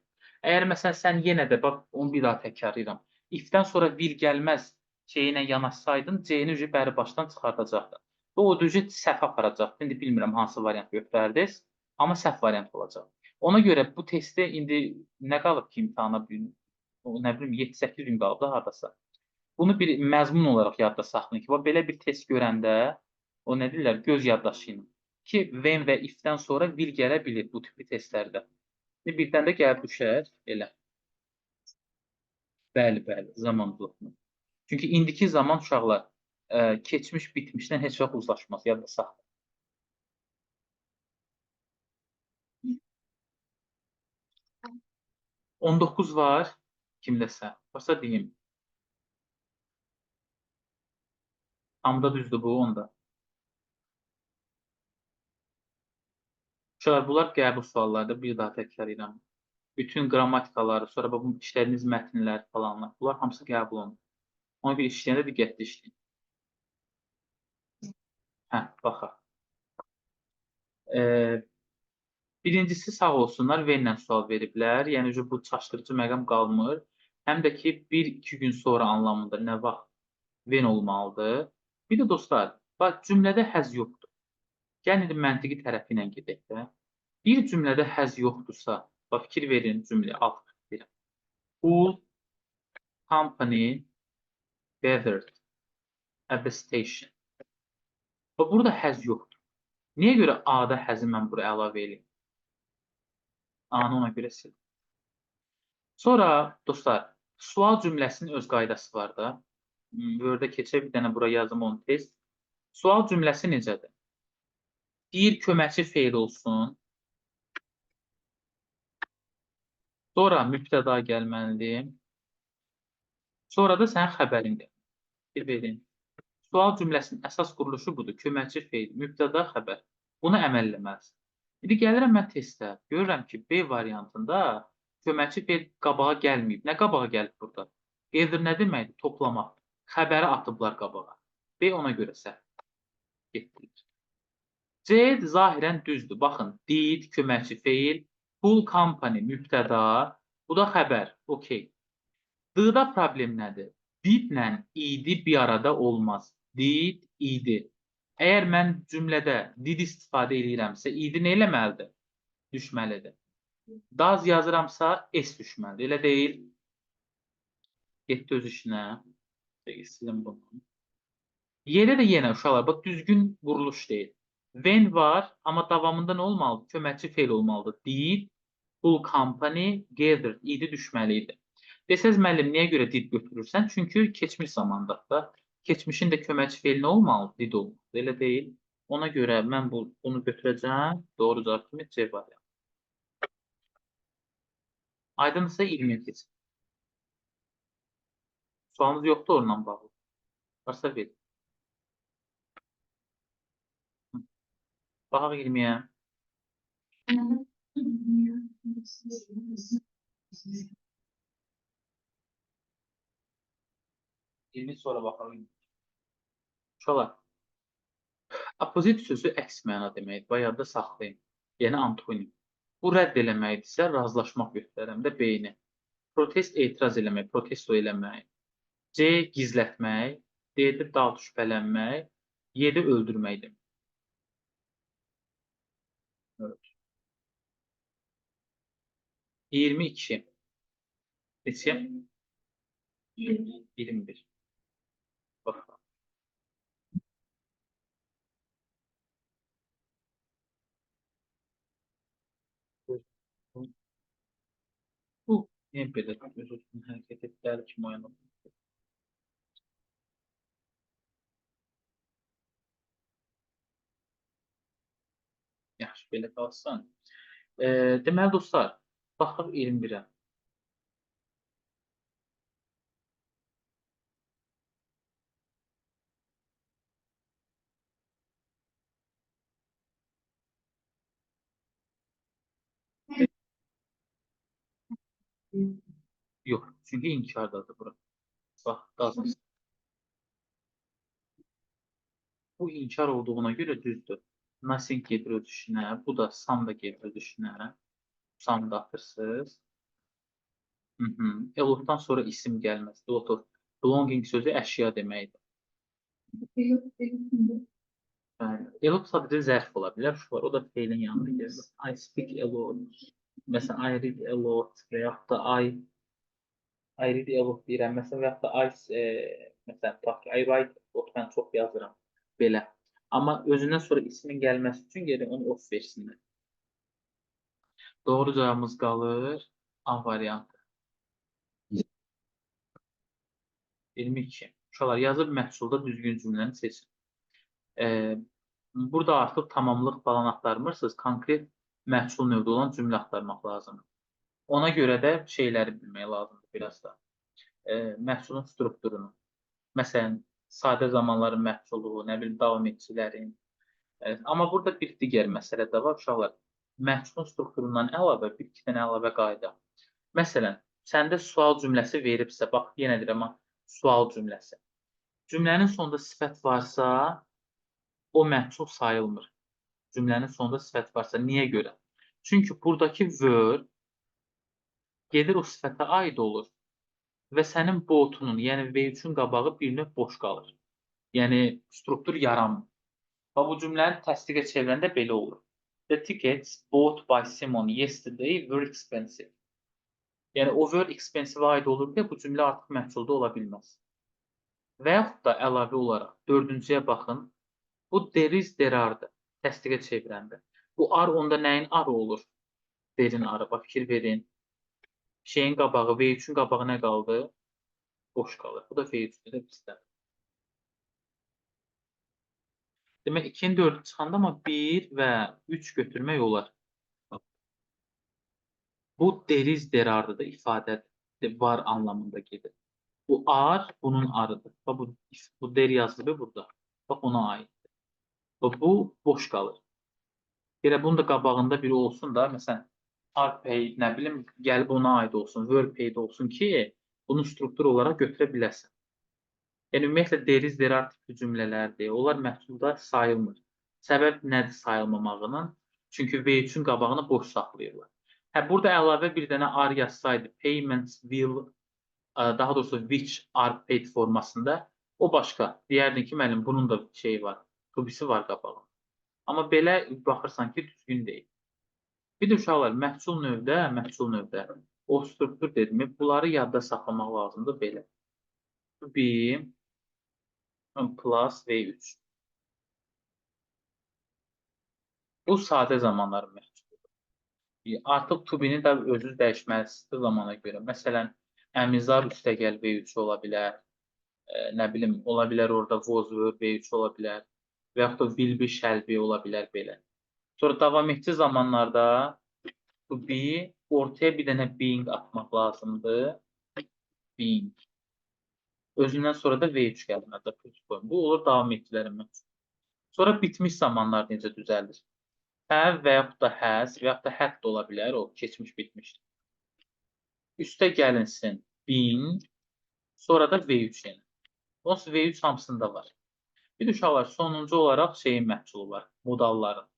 Əgər məsələn sən yenə də, bax, onu bir daha təkrarlayıram. If-dən sonra will gəlməz şeyi ilə yanaşsaydın, C-ni ücü bəri başdan çıxardacaqdı. Və o düzü səhv aparacaqdı. İndi bilmirəm hansı variant götürərdiniz, amma səhv variant olacaq. Ona görə bu testdə indi nə qalıb ki, imtahana nə bilim 7-8 gün qalıb da hardasa. Bunu bir məzmun olaraq yadda saxlayın ki, belə bir test görəndə o nə deyirlər, göz yaddaşı ilə ki, when və if-dən sonra will gələ bilir bu tipli testlərdə. Birdən də gəlib düşər, elə. Bəli, bəli, zaman bloku. Çünki indiki zaman uşaqlar keçmiş bitmişdən heç vaxt uzlaşmaz, yadda saxlayın. 19 var, kimdəsə. Varsa deyim. Hamıda düzdür bu, onda. Uşaqlar, bunlar qəbul suallardır, bir daha təkrar edirəm. Bütün qrammatikaları, sonra bu işlədiyiniz mətnlər falanlar, bunlar hamısı qəbul olunur. Ona bir işləyəndə diqqətli işləyin. Hə, baxaq. Birincisi sağ olsunlar, venlə sual veriblər. Yəni, bu çaşdırıcı məqam qalmır. Həm də ki, 1-2 gün sonra anlamında nə vaxt ven olmalıdır. Bir də dostlar, bax, cümlədə həz yoxdur. Gəlin, məntiqi tərəfi ilə gedək də. Bir cümlədə həz yoxdursa, bax, fikir verin cümləyə, alt verin. Whole company gathered at the station. Bax, burada həz yoxdur. Niyə görə A-da həzi mən buraya əlavə edeyim? A-nı ona görə sildim. Sonra, dostlar, sual cümləsinin öz qaydası var da. Word-ə keçək, bir dənə bura yazım onu test. Sual cümləsi necədir? Bir köməkçi feil olsun. Sonra mübtəda gəlməlidir. Sonra da sənin xəbərin gəlir. Bir verin. Sual cümləsinin əsas quruluşu budur. Köməkçi feil, mübtəda, xəbər. Bunu əməlləməlisən. İndi gəlirəm mən testə. Görürəm ki, B variantında köməkçi feil qabağa gəlməyib. Nə qabağa gəlib burada? Gather nə deməkdir? Toplamaq. Xəbəri atıblar qabağa. B ona görə səhv. Getdirir. C zahirən düzdür. Baxın, did, köməkçi feil, full company, mübtəda. Bu da xəbər. Okey. D-da problem nədir? Didlə idi bir arada olmaz. Did, idi. Əgər mən cümlədə did istifadə edirəmsə, idi nə eləməlidir? Düşməlidir. Does yazıramsa, s düşməlidir. Elə deyil. Getdi öz işinə. Silin bunu. Yerə də yenə uşaqlar, bax, düzgün quruluş deyil. When var, amma davamında nə olmalıdır? Köməkçi feil olmalıdır. Did, full company, gathered, idi düşməli idi. Desəz müəllim, niyə görə did götürürsən? Çünki keçmiş zamanda. Keçmişin də köməkçi feil nə olmalıdır? Did olmalıdır. Elə deyil. Ona görə mən bunu götürəcəm. Doğru cavab kimi C variantı. Aydınsa 20-yə keçin. Sualınız yoxdur onunla bağlı. Varsa verin. Baxaq 20-yə. 20 sonra baxalım. Uşaqlar, opozit sözü əks məna deməkdir. Bayaqda saxlayın. Yəni antonim. Bu rədd eləməkdirsə, razılaşmaq göstərəm də B-ni. Protest etiraz eləmək, protesto eləmək. C gizlətmək. D-də dal şübhələnmək. Y-də öldürməkdir. Evet. 22. Neçə? 21. Baxın. Bu niyə belə öz-özünə hərəkət etdilər kimi oyanır? Yaxşı, belə qalsın. Deməli, dostlar, baxaq 21-ə. Yox, çünki inkardadır bura. Bax, qalsın. Bu inkar olduğuna görə düzdür. Nothing gedir öz işinə, bu da some da gedir öz işinə. Some da atırsınız. Elotdan sonra isim gəlməz. Elot of belonging sözü əşya deməkdir. Elot sadəcə zərf ola bilər. O da feilin yanında gəlir. I speak a lot. Məsələn, I read a lot və yaxud da I read a lot deyirəm. Məsələn, və yaxud da məsələn, I write a lot, mən çox yazıram. Belə. Amma özündən sonra ismin gəlməsi üçün geri onu off versinlər. Doğru cavabımız qalır A variantı. 22. Uşaqlar, yazıb məhsulda düzgün cümləni seçin. Burada artıq tamamlıq falan axtarmırsınız. Konkret məhsul növdə olan cümlə axtarmaq lazımdır. Ona görə də şeyləri bilmək lazımdır biraz da. Məhsulun strukturunu. Məsələn, sadə zamanların məhsulu, nə bilim, davam etçilərin. Amma burada bir digər məsələ də var, uşaqlar. Məhsulun strukturundan əlavə bir iki dənə əlavə qayda. Məsələn, səndə sual cümləsi veribsə, bax, yenə deyirəm, sual cümləsi. Cümlənin sonunda sifət varsa, o məhsul sayılmır. Cümlənin sonunda sifət varsa, niyə görə? Çünki buradakı verb gedir o sifətə aid olur və sənin botunun, yəni V3-ün qabağı bir növ boş qalır. Yəni, struktur yaranmır. Və bu cümləni təsdiqə çevirəndə belə olur. The tickets bought by Simon yesterday were expensive. Yəni, o were expensive aid olur ki, bu cümlə artıq məhsulda ola bilməz. Və yaxud da əlavə olaraq, dördüncüyə baxın. Bu there is, there are-dır. Təsdiqə çevirəndə. Bu are onda nəyin arı olur? Derin arı. Bax, fikir verin. Şeyin qabağı, V3-ün qabağı nə qaldı? Boş qalır. Bu da V3-də də bizdə. Demək, 2-nin 4-ü çıxanda, amma 1 və 3 götürmək olar. Bu there is, there are-dır da ifadədir. Var anlamında gedir. Bu are, bunun arıdır. Bax, bu there yazılır burada. Bax, ona aiddir. Bu boş qalır. Elə bunun da qabağında biri olsun da, məsələn, are paid, nə bilim, gəlib ona aid olsun, were paid olsun ki, bunu struktur olaraq götürə biləsən. Yəni, ümumiyyətlə, there is, there are tipli cümlələrdir. Onlar məhsulda sayılmır. Səbəb nədir sayılmamağının? Çünki V3-ün qabağını boş saxlayırlar. Burada əlavə bir dənə are yazsaydı, payments will daha doğrusu which are paid formasında o başqa. Deyərdin ki, müəllim bunun da şeyi var, to-be'si var qabağında. Amma belə baxırsan ki, düzgün deyil. Bir də uşaqlar, məhsul növdə o struktur dedimi, bunları yadda saxlamaq lazımdır belə. To be plus V3. Bu sadə zamanların məhsuludur. Artıq to be-ni də özü dəyişməlidir zamana görə. Məsələn, əmizar üstəgəl V3 ola bilər. Nə bilim, ola bilər orada was were V3 ola bilər. Və yaxud da will be, shall be ola bilər belə. Sonra davam etdiyi zamanlarda to be ortaya bir dənə being atmaq lazımdır. Being. Özündən sonra da V3 gəlməlidir. Bu olur davam etdilərin məhsulu. Sonra bitmiş zamanlar necə düzəldir? Have və yaxud da has və yaxud da had da ola bilər, o keçmiş bitmişdir. Üstə gəlinsin been, sonra da V3 yəni. Onsuz V3 hamısında var. Bir də uşaqlar, sonuncu olaraq şeyin məhsulu var, modalların.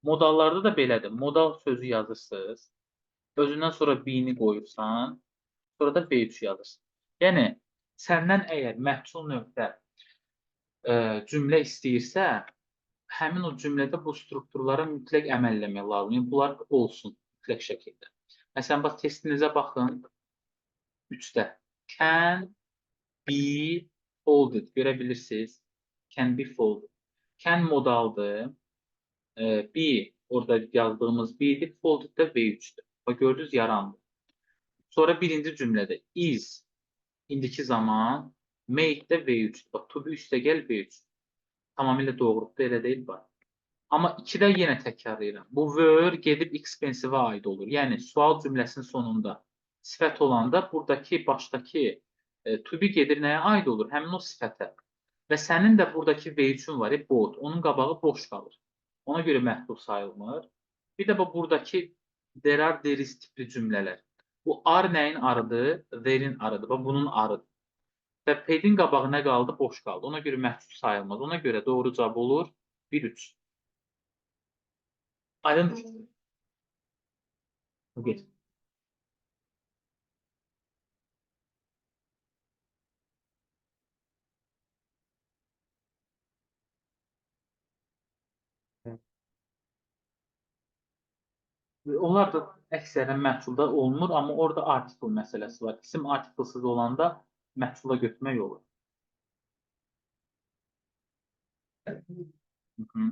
Modallarda da belədir. Modal sözü yazırsınız, özündən sonra been-i qoyursan, sonra da V3 yazırsın. Yəni, səndən əgər məhsul növdə cümlə istəyirsə, həmin o cümlədə bu strukturlara mütləq əməl eləmək lazım. Yəni, bunlar olsun mütləq şəkildə. Məsələn, bax, testinizə baxın. 3-də. Can be folded. Görə bilirsiniz. Can be folded. Can modaldır. Be, orada yazdığımız be-dir. Folded də V3'dür. Bax, gördünüz, yarandı. Sonra birinci cümlədə is, indiki zaman, made də V3'dür. Bax, to be üstəgəl V3. Tamamilə doğrudur, elə deyil bax. Amma 2-də yenə təkrarlayıram. Bu were gedib expensive-ə aid olur. Yəni, sual cümləsinin sonunda sifət olanda buradakı, başdakı to be gedir nəyə aid olur? Həmin o sifətə. Və sənin də buradakı V3'ün var, bought. Onun qabağı boş qalır. Ona görə məhdud sayılmır. Bir də buradakı there are, there is tipli cümlələr. Bu are nəyin arıdır? There'in arıdır. Bunun arıdır. Və paid'in qabağı nə qaldı? Boş qaldı. Ona görə məhdud sayılmaz. Ona görə doğru cavab olur 1-3. Aydındır. Geç. Onlar da əksərən məhsulda olunur, amma orada article məsələsi var. İsim artiklesız olanda məhsula götürmək olur. Hı -hı.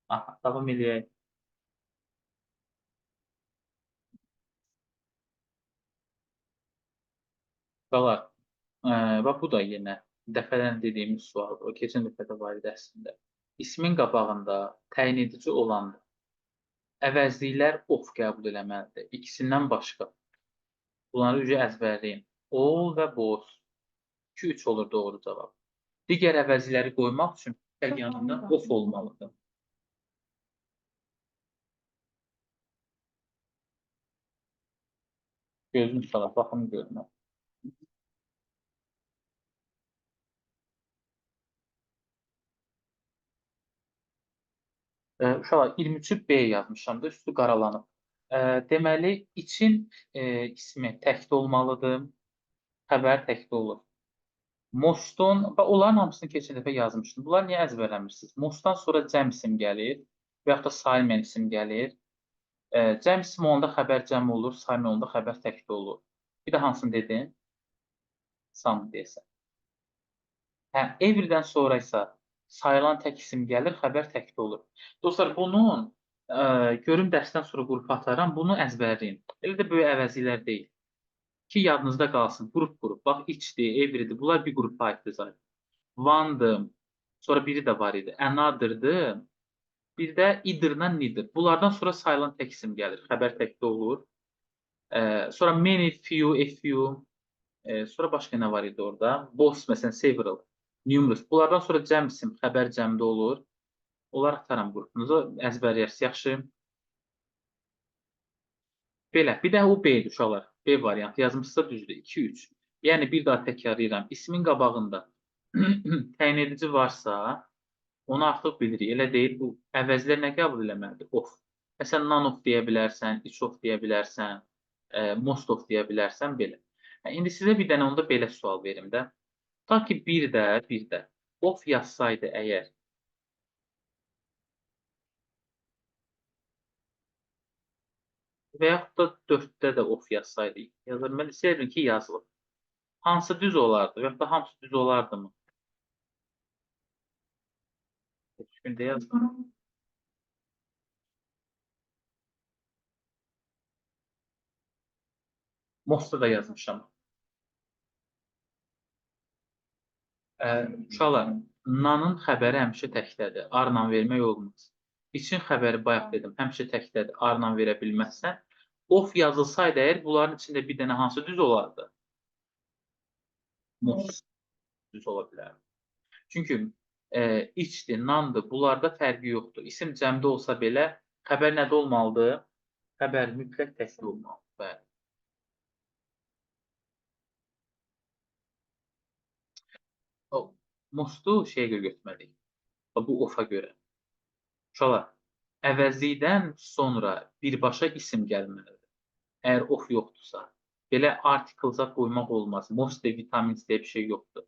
Aha, davam eləyək. Qalar. Bax, bu da yenə dəfələn dediyimiz sualdır. O keçən dəfə də var idi əslində. İsmin qabağında təyin edici olandır. Əvəzliklər of qəbul eləməlidir. İkisindən başqa. Bunları ücə əzbərləyin. All və both. 2-3 olur doğru cavab. Digər əvəzlikləri qoymaq üçün yanında of olmalıdır. Gözünü sala, baxın görünür. Uşaqlar, 23-ü B yazmışam da, üstü qaralanıb. Deməli, için ismi təkdə olmalıdır, xəbər təkdə olur. Mostun, onların hamısını keçən dəfə yazmışdım. Bunlar niyə əzbərləmirsiniz? Mostdan sonra cəm isim gəlir və yaxud da saymən isim gəlir. Cəm isim olanda xəbər cəm olur, saymən olanda xəbər təkdə olur. Bir də hansını dedin? Sam deyəsən. Everydən sonra isə sayılan tək isim gəlir, xəbər təkdə olur. Dostlar, bunun görüm dərsdən sonra qrupa ataram, bunu əzbərləyin. Elə də böyük əvəzliklər deyil. Ki, yadınızda qalsın, qrup. Bax, içdir, everydir, bunlar bir qrupa aiddir zaten. One'dır, sonra biri də var idi, another'dır, bir də either-la neither. Bunlardan sonra sayılan tək isim gəlir, xəbər təkdə olur. Sonra many, few, a few, sonra başqa nə var idi orada? Both, məsələn, several, numerous. Bunlardan sonra cəm isim, xəbər cəmdə olur. Onlar ataram qrupunuza, əzbərləyirsiniz, yaxşı. Belə, bir də o B-dir uşaqlar. B variantı yazmışsa düzdür, 2-3. Yəni, bir daha təkrarlayıram. İsmin qabağında təyin edici varsa, Onu artıq bilirik. Elə deyil, bu əvəzlər nə qəbul eləməlidir? Of. Məsələn, none of deyə bilərsən, each of deyə bilərsən, most of deyə bilərsən, belə. İndi sizə bir dənə onda belə sual verim də. Ta ki, bir də of yazsaydı əgər, və yaxud da 4-də də of yazsaydı, yazır. Mən istəyirdim ki, yazılıb. Hansı düz olardı və yaxud da hamısı düz olardı mı? Üstündə yazdım. Most'u da yazmışam. Uşaqlar, nanın xəbəri həmişə təkdədir. Arla vermək olmaz. İçin xəbəri bayaq dedim, həmişə təkdədir. Arla verə bilməzsən. Of yazılsaydı əgər, bunların içində bir dənə hansı düz olardı? Most düz ola bilər. Çünki içdir, nandır, bunlarda fərqi yoxdur. İsim cəmdə olsa belə, xəbər nədə olmalıdır? Xəbər mütləq təkdə olmalıdır. Bəli. O, Mostu şeyə görə götürməliyik. Bu ofa görə. Uşaqlar, əvəzlikdən sonra birbaşa isim gəlməlidir. Əgər of yoxdursa. Belə artiklza qoymaq olmaz. Most vitamins deyə bir şey yoxdur.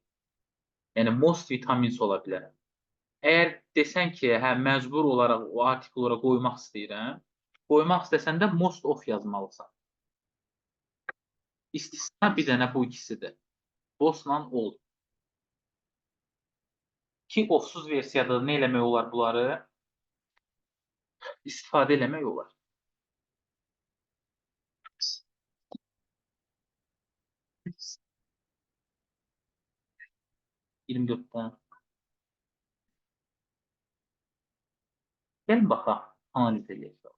Yəni, most vitamins ola bilər. Əgər desən ki, hə, məcbur olaraq o artikl ora qoymaq istəyirəm, qoymaq istəsən də most of yazmalısan. İstisna bir dənə bu ikisidir. Bosla ol. Ki, ofsuz versiyada nə eləmək olar bunları? İstifadə eləmək olar. X 24-dən. Gəlin baxaq, analiz edək.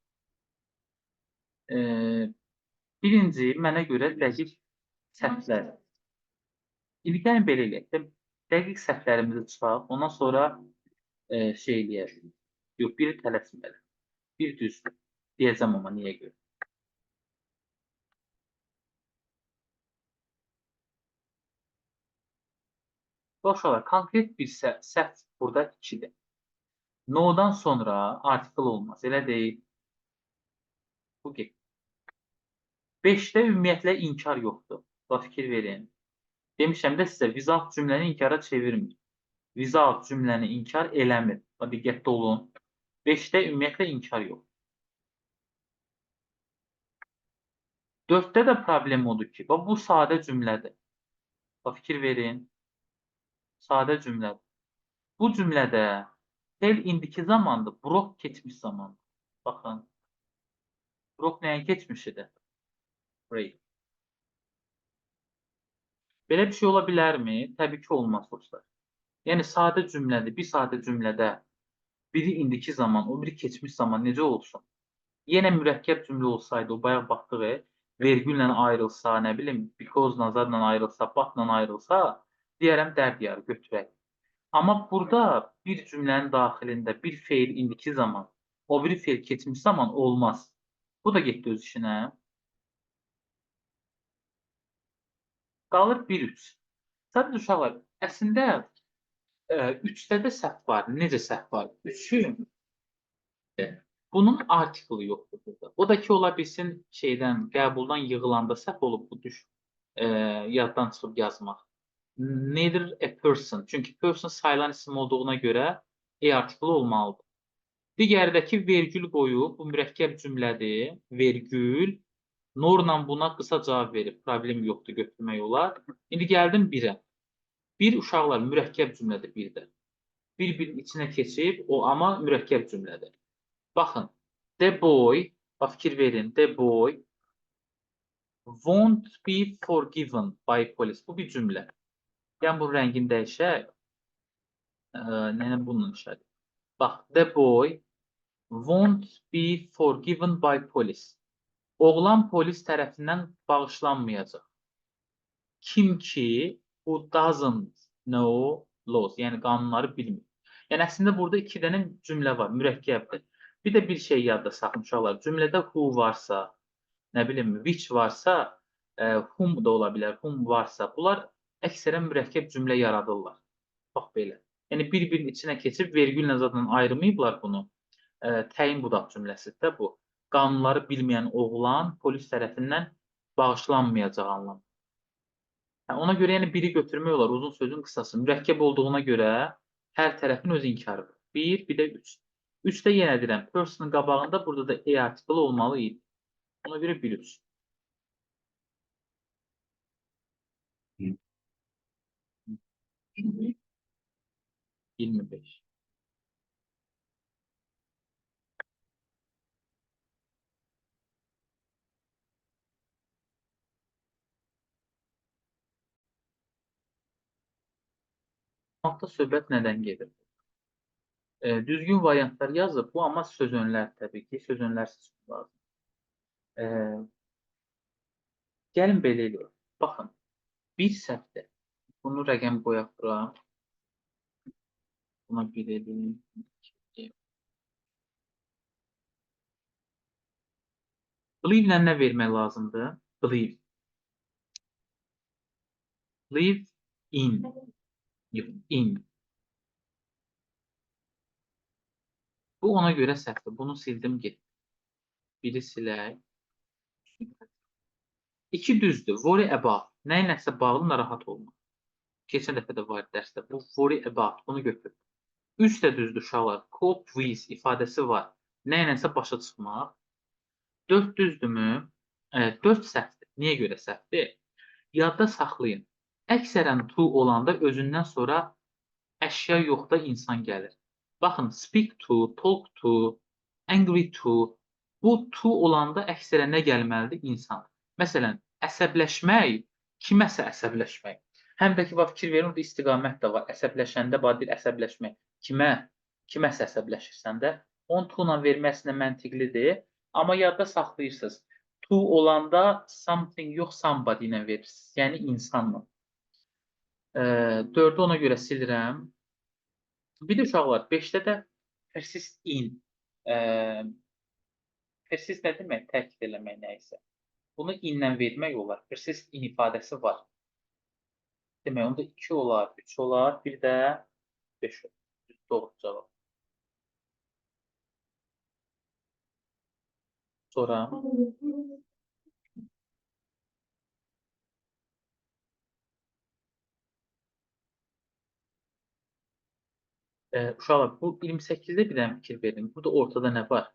Birinci, mənə görə dəqiq səhvlər. İndi gəlin belə eləyək də, dəqiq səhvlərimizi çıxaq, ondan sonra şey eləyək. Yox, biri tələsməli. Bir düzdür. Deyəcəm amma niyə görə. Uşaqlar, konkret bir səhv burada 2-dir. No-dan sonra artikel olmaz. Elə deyil. Bu get. 5-də ümumiyyətlə inkar yoxdur. Bax, fikir verin. Demişəm də sizə, without cümləni inkara çevirmir. Without cümləni inkar eləmir. Diqqətli olun. 5-də ümumiyyətlə inkar yox. 4-də də problem odur ki, bu sadə cümlədir. Fikir verin. Sadə cümlədir. Bu cümlədə tel indiki zamandır, broke keçmiş zamandır. Baxın. Broke nəyin keçmişidir? Break. Belə bir şey ola bilərmi? Təbii ki, olmaz dostlar. Yəni, sadə cümlədir. Bir sadə cümlədə biri indiki zaman, o biri keçmiş zaman necə olsun? Yenə mürəkkəb cümlə olsaydı, o bayaq baxdıq, vergüllə ayrılsa, nə bilim, because-la, zadla ayrılsa, but-la ayrılsa, deyərəm dərd yarı, götürək. Amma burada bir cümlənin daxilində bir feil indiki zaman, o biri feil keçmiş zaman olmaz. Bu da getdi öz işinə. Qalır 1-3. Sadəcə uşaqlar, əslində 3-də də səhv var. Necə səhv var? 3-ü bunun artiklı yoxdur burada. O da ki, ola bilsin şeydən, qəbuldan yığılanda səhv olub bu yaddan çıxıb yazmaq. Neither a person. Çünki person sayılan isim olduğuna görə artiklı olmalıdır. Digərdəki vergül qoyub, bu mürəkkəb cümlədir. Vergül. Norla buna qısa cavab verib. Problem yoxdur, götürmək olar. İndi gəldim 1-ə. 1 uşaqlar mürəkkəb cümlədir 1-də. Bir-birinin içinə keçib, o amma mürəkkəb cümlədir. Baxın, the boy, fikir verin, the boy won't be forgiven by police. Bu bir cümlə. Yəni, bu rəngini dəyişək. Yəni, bununla işlədik. Bax, the boy won't be forgiven by police. Oğlan polis tərəfindən bağışlanmayacaq. Kim ki, who doesn't know laws, yəni qanunları bilmir. Yəni, əslində burada 2 dənə cümlə var, mürəkkəbdir. Bir də bir şey yadda saxlayın uşaqlar. Cümlədə who varsa, nə bilim, which varsa, whom da ola bilər, whom varsa, bunlar əksərən mürəkkəb cümlə yaradırlar. Bax belə. Yəni bir-birinin içinə keçib vergüllə zaten ayırmayıblar bunu. Təyin budaq cümləsidir də bu. Qanunları bilməyən oğlan polis tərəfindən bağışlanmayacaq anlamı. Ona görə yəni biri götürmək olar, uzun sözün qısası. Mürəkkəb olduğuna görə hər tərəfin öz inkarıdır. Bir də 3. 3-də yenə deyirəm, personın qabağında burada da e artiklı olmalı idi. Ona görə 1-3. 25. Altda söhbət nədən gedir? Düzgün variantlar yazıb bu, amma sözünlər təbii ki, sözünlər seçmək lazım. Gəlin belə eləyək. Baxın, bir səhvdə bunu rəqəm qoyaq bura. Buna 1 edin. Believe-lə nə vermək lazımdır? Believe. Live in. In. Bu ona görə səhvdir. Bunu sildim getdi. Biri silək. 2 düzdür. Worry about. Nə iləsə bağlı narahat olma. Keçən dəfə də var dərsdə. Bu worry about. Bunu götür. 3 də düzdür uşaqlar. Cope with ifadəsi var. Nə iləsə başa çıxmaq. 4 düzdürmü? 4 səhvdir. Niyə görə səhvdir? Yadda saxlayın. Əksərən to olanda özündən sonra əşya yox da insan gəlir. Baxın, speak to, talk to, angry to. Bu to olanda əksərən nə gəlməlidir? İnsan. Məsələn, əsəbləşmək, kiməsə əsəbləşmək. Həm də ki, fikir verin, orada istiqamət də var. Əsəbləşəndə badir əsəbləşmək. Kiməsə əsəbləşirsən də, onu to ilə verməsinə məntiqlidir. Amma yadda saxlayırsınız. To olanda something yox, somebody ilə verirsiniz. Yəni insanla. 4-ü ona görə silirəm. Bir də uşaqlar, 5-də də persist in. Persist nə demək? Təkid eləmək nə isə. Bunu inlə vermək olar. Persist in ifadəsi var. Demək, onda 2 olar, 3 olar, bir də 5 olar. Doğru cavab. Sonra uşaqlar, bu 28-də bir dənə fikir verin. Burada ortada nə var?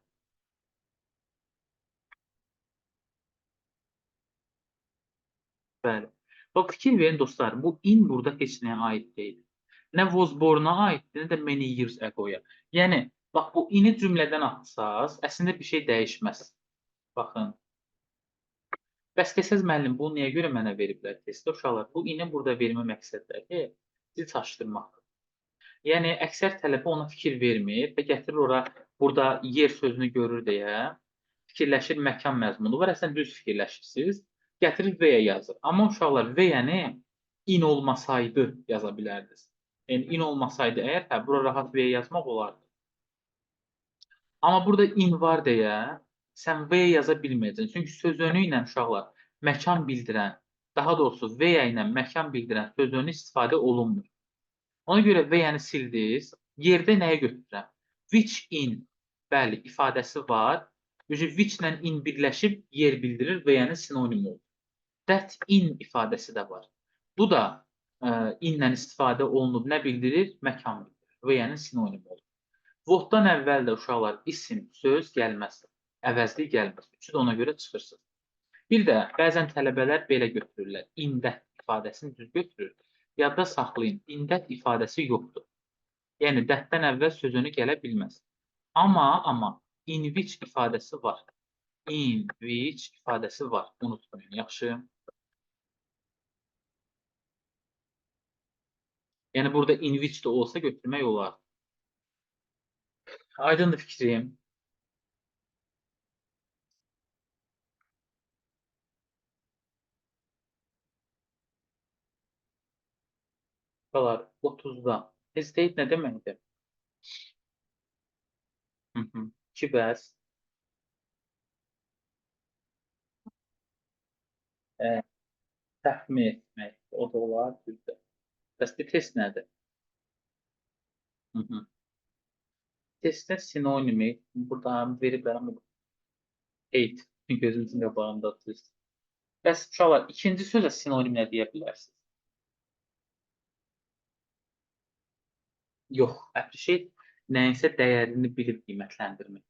Bəli. Bax, fikir verin dostlar, bu in burada heç nəyə aid deyil. Nə was born-a aiddir, nə də many years ago-ya. Yəni, bax, bu ini cümlədən atsaz, əslində bir şey dəyişməz. Baxın. Bəs desəz müəllim, bunu niyə görə mənə veriblər testdə? Uşaqlar, bu ini burada vermə məqsədləri sizi çaşdırmaqdır. Yəni, əksər tələbə ona fikir vermir və gətirir ora, burada yer sözünü görür deyə fikirləşir, məkan məzmunu var. Əslən, düz fikirləşirsiniz. Gətirir V-yə yazır. Amma uşaqlar, V-əni in olmasaydı yaza bilərdiniz. Yəni, in olmasaydı əgər, bura rahat V yazmaq olardı. Amma burada in var deyə sən V yaza bilməyəcəksən. Çünki sözönü ilə uşaqlar məkan bildirən, daha doğrusu V ilə məkan bildirən sözönü istifadə olunmur. Ona görə V-əni sildiniz. Yerdə nəyə götürürəm? Which in, bəli, ifadəsi var. Which ilə in birləşib yer bildirir, V-nin sinonimi olur. That in ifadəsi də var. Bu da in ilə istifadə olunub nə bildirir? Məkan bildirir. V-nin sinonimi olur. Votdan əvvəl də uşaqlar isim, söz gəlməz. Əvəzlik gəlməz. Üçü də ona görə çıxırsınız. Bir də bəzən tələbələr belə götürürlər. İndət ifadəsini düz götürür. Yadda saxlayın. İndət ifadəsi yoxdur. Yəni, dətdən əvvəl sözünü gələ bilməz. Amma in which ifadəsi var. In which ifadəsi var. Unutmayın. Yaxşı. Yəni, burada in which də olsa götürmək olar. Aydındır fikrim. Qalar 30-da. Hesitate nə deməkdir? 2 bəs. Təxmin etmək. O da olar, düzdür. Bəs bir test nədir? Hı -hı. Testdə sinonimi burada veriblər ama hate gözümüzün qabağında test. Bəs uşaqlar, ikinci sözə sinonim nə deyə bilərsiniz? Yox, appreciate nəyinsə dəyərini bilib qiymətləndirmək.